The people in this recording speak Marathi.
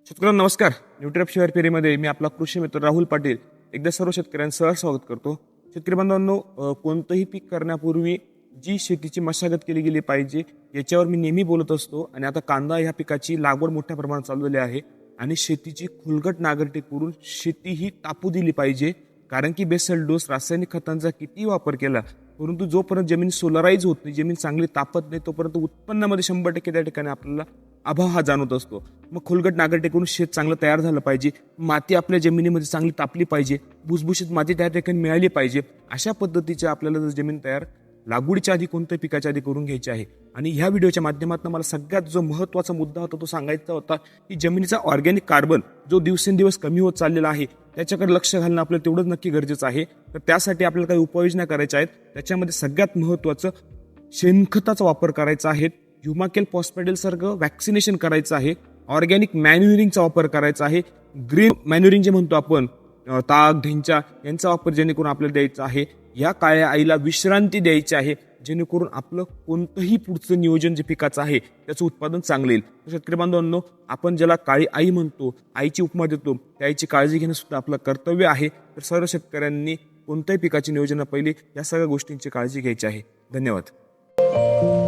शेतकऱ्यांना नमस्कार. न्यूट्रॅप शेअर फेरीमध्ये मी आपला कृषी मित्र राहुल पाटील एकदा सर्व शेतकऱ्यांचं स्वागत करतो. शेतकरी बांधवांनो, कोणतंही पीक करण्यापूर्वी जी शेतीची मशागत केली गेली पाहिजे याच्यावर मी नेहमी बोलत असतो. आणि आता कांदा ह्या पिकाची लागवड मोठ्या प्रमाणात चालू झाली आहे आणि शेतीची खुलगट नांगरटी करून शेती ही तापू दिली पाहिजे. कारण की बेसल डोस रासायनिक खतांचा किती वापर केला परंतु जोपर्यंत जमीन सोलराईज होत नाही, जमीन चांगली तापत नाही, तोपर्यंत उत्पन्नामध्ये 100% त्या ठिकाणी आपल्याला अभाव हा जाणवत असतो. मग खोलगट नांगरटी करून शेत चांगलं तयार झालं पाहिजे, माती आपल्या जमिनीमध्ये चांगली तापली पाहिजे, भुसभुशीत माती त्या ठिकाणी मिळाली पाहिजे. अशा पद्धतीचे आपल्याला जर जमीन तयार लागवडीच्या आधी कोणत्या पिकाच्या आधी करून घ्यायची आहे. आणि ह्या व्हिडिओच्या माध्यमातून मला सगळ्यात जो महत्त्वाचा मुद्दा होता तो सांगायचा होता की जमिनीचा ऑर्गॅनिक कार्बन जो दिवसेंदिवस कमी होत चाललेला आहे त्याच्याकडे लक्ष घालणं आपल्याला तेवढंच नक्की गरजेचं आहे. तर त्यासाठी आपल्याला काही उपाययोजना करायच्या आहेत. त्याच्यामध्ये सगळ्यात महत्त्वाचं शेणखताचा वापर करायचा आहे, ह्युमाकेल फॉस्फॅटिल सारखं वॅक्सिनेशन करायचं आहे, ऑर्गॅनिक मॅन्युरिंगचा वापर करायचा आहे, ग्रीन मॅन्युरिंग जे म्हणतो आपण ताक ढेंचा यांचा वापर जेणेकरून आपल्याला द्यायचा आहे. या काळ्या आईला विश्रांती द्यायची आहे जेणेकरून आपलं कोणतंही पुढचं नियोजन जे पिकाचं आहे त्याचं उत्पादन चांगलं येईल. शेतकरी बांधवांनो, आपण ज्याला काळी आई म्हणतो, आईची उपमा देतो, त्या आईची काळजी घेणं सुद्धा आपलं कर्तव्य आहे. तर सर्व शेतकऱ्यांनी कोणत्याही पिकाची नियोजन पहिले या सगळ्या गोष्टींची काळजी घ्यायची आहे. धन्यवाद.